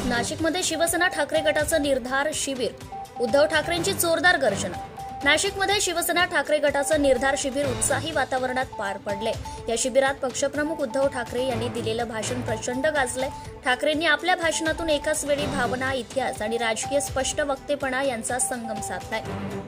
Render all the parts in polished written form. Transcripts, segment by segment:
नाशिकमध्ये शिवसेना ठाकरे गटाचं निर्धार शिबिर, उद्धव ठाकरेंची जोरदार गर्जना। नाशिकमध्ये शिवसेना ठाकरे गटाचं निर्धार शिबिर उत्साही वातावरणात पार पडले। या शिबिरात पक्षप्रमुख उद्धव ठाकरे यांनी दिलेलं भाषण प्रचंड गाजलंय। ठाकरेंनी आपल्या भाषणातून एकाच वेळी भावना, इतिहास आणि राजकीय स्पष्ट वक्तेपणा यांचा संगम साधलाय।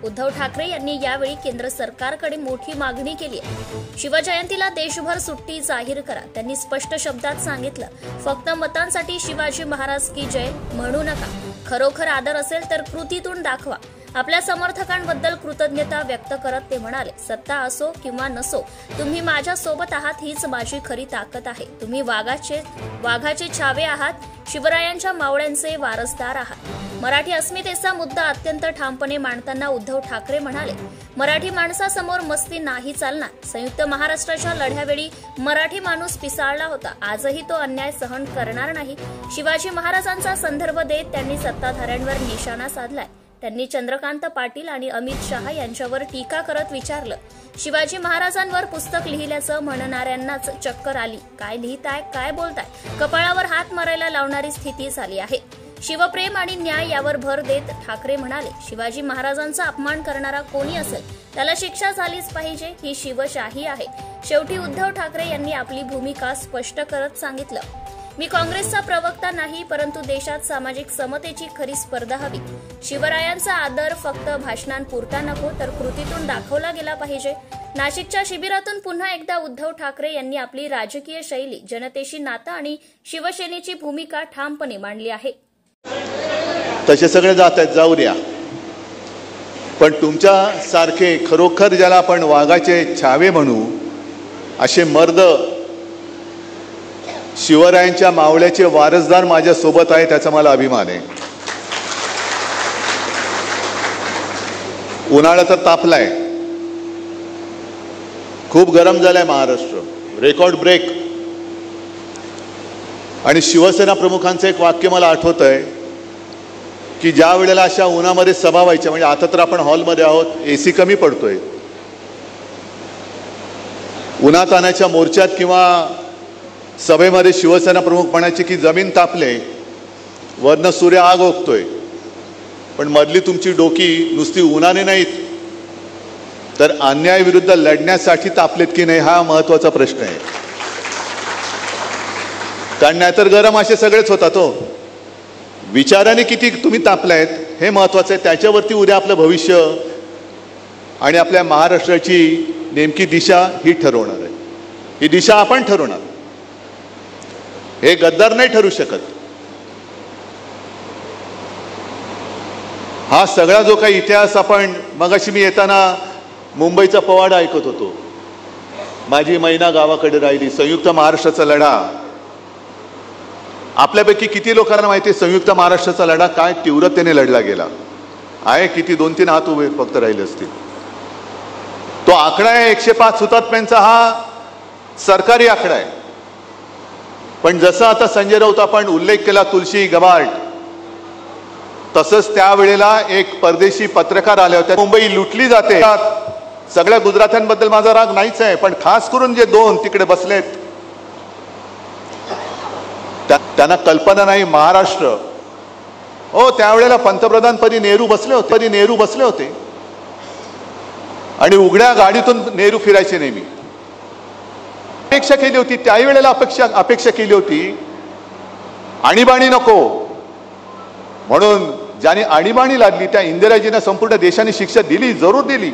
उद्धव ठाकरे यांनी यावेळी केंद्र सरकारकडे मोठी मागणी केली आहे। शिवजयंतीला देशभर सुट्टी जाहीर करा, त्यांनी स्पष्ट शब्दात सांगितलं। फक्त मतांसाठी शिवाजी महाराज की जय म्हणू नका, खरोखर आदर असेल तर कृतीतून दाखवा। आपल्या समर्थकांबद्दल कृतज्ञता व्यक्त करत ते म्हणाले, सत्ता असो किंवा नसो, तुम्ही माझ्या सोबत आहात हीच माझी खरी ताकद आहे। तुम्ही वाघाचे छावे आहात, शिवरायांच्या मावळ्यांचे वारसदार आहात। मराठी अस्मितेचा मुद्दा अत्यंत ठामपणे मांडताना उद्धव ठाकरे म्हणाले, मराठी माणसासमोर मस्ती नाही चालणार। संयुक्त महाराष्ट्राच्या लढ्यावेळी मराठी माणूस पिसाळला होता, आजही तो अन्याय सहन करणार नाही। शिवाजी महाराजांचा संदर्भ देत त्यांनी सत्ताधाऱ्यांवर निशाणा साधलाय। त्यांनी चंद्रकांत पाटील आणि अमित शहा यांच्यावर टीका करत विचारलं, शिवाजी महाराजांवर पुस्तक लिहिल्याचं म्हणणाऱ्यांनाच चक्कर आली, काय लिहिताय, काय बोलताय? कपाळावर हात मारायला लावणारी स्थिती झाली आहे। शिवप्रेम आणि न्याय यावर भर देत ठाकरे म्हणाले, शिवाजी महाराजांचा अपमान करणारा कोणी असेल त्याला शिक्षा झालीच पाहिजे, ही शिवशाही आहे। शेवटी उद्धव ठाकरे यांनी आपली भूमिका स्पष्ट करत सांगितलं, मी काँग्रेसचा प्रवक्ता नाही, परंतु देशात सामाजिक समतेची खरी स्पर्धा हवी। शिवरायांचा आदर फक्त भाषणांपुरता नको तर कृतीतून दाखवला गेला पाहिजे। नाशिकच्या शिबिरातून पुन्हा एकदा उद्धव ठाकरे यांनी आपली राजकीय शैली, जनतेशी नातं आणि शिवसेनेची भूमिका ठामपणे मांडली आहे। तसे सगळे जात आहेत, जाऊ द्या, पण तुमच्या सारखे खरोखर ज्याला आपण वाघाचे छावे म्हणू असे मर्द, शिवरायांच्या मावळ्याचे वारसदार माझ्या सोबत आहे, त्याचा मला अभिमान आहे। उन्हाळा तर तापलाय, खूप गरम झालाय महाराष्ट्र, रेकॉर्ड ब्रेक। आणि शिवसेना प्रमुखांचं एक वाक्य मला आठवतंय की ज्या वेळेला अशा उन्हामध्ये सभा व्हायच्या, म्हणजे आता तर आपण हॉलमध्ये आहोत, एसी कमी पडतोय, उन्हातानाच्या मोर्चात किंवा सभेमध्ये शिवसेना प्रमुख म्हणायचे की जमीन तापले, वरनं सूर्य आग ओकतोय, पण मधली तुमची डोकी नुसती उन्हाने नाहीत तर अन्यायाविरुद्ध लढण्यासाठी तापलेत की नाही, हा महत्वाचा प्रश्न आहे। कारण नाहीतर गरम असे सगळेच होतात हो, विचाराने किती तुम्ही तापलायत हे महत्वाचं आहे। त्याच्यावरती उद्या आपलं भविष्य आणि आपल्या महाराष्ट्राची नेमकी दिशा ही ठरवणार आहे। ही दिशा आपण ठरवणार, हे गद्दार नाही ठरू शकत। हा सगळा जो काही इतिहास आपण, मगाशी मी येताना मुंबईचा पवाडा ऐकत होतो, माझी मैना गावाकडे राहिली, संयुक्त महाराष्ट्राचा लढा। आपल्यापैकी किती लोकांना माहिती आहे संयुक्त महाराष्ट्राचा लढा काय तीव्रतेने लढला गेला आहे? किती 2-3 हात उभे फक्त राहिले असतील। तो आकडा आहे 105 हुतात्म्यांचा, हा सरकारी आकडा आहे। पण जसं आता संजय राऊत आपण उल्लेख केला, तुलसी गबार्ड, तसंच त्यावेळेला एक परदेशी पत्रकार आले होते। मुंबई लुटली जाते, सगळ्या गुजरात्यांबद्दल माझा राग नाहीच आहे, पण खास करून जे 2 तिकडे बसलेत त्यांना कल्पना नाही महाराष्ट्र। हो, त्यावेळेला पंतप्रधानपदी नेहरू बसले होते आणि उघड्या गाडीतून नेहरू फिरायचे नेहमी। अपेक्षा केली होती त्यावेळेला, अपेक्षा केली होती आणीबाणी नको म्हणून। ज्याने आणीबाणी लादली त्या इंदिराजींना संपूर्ण देशाने शिक्षा दिली, जरूर दिली,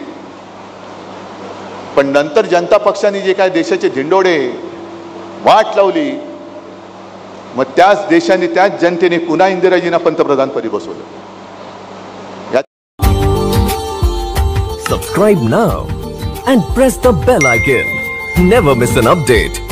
पण नंतर जनता पक्षाने जे काय देशाचे धिंडोडे वाट लावली, मग त्याच देशाने, त्याच जनतेने पुन्हा इंदिराजींना पंतप्रधानपदी बसवलं। Subscribe now and press the bell icon. Never miss an update.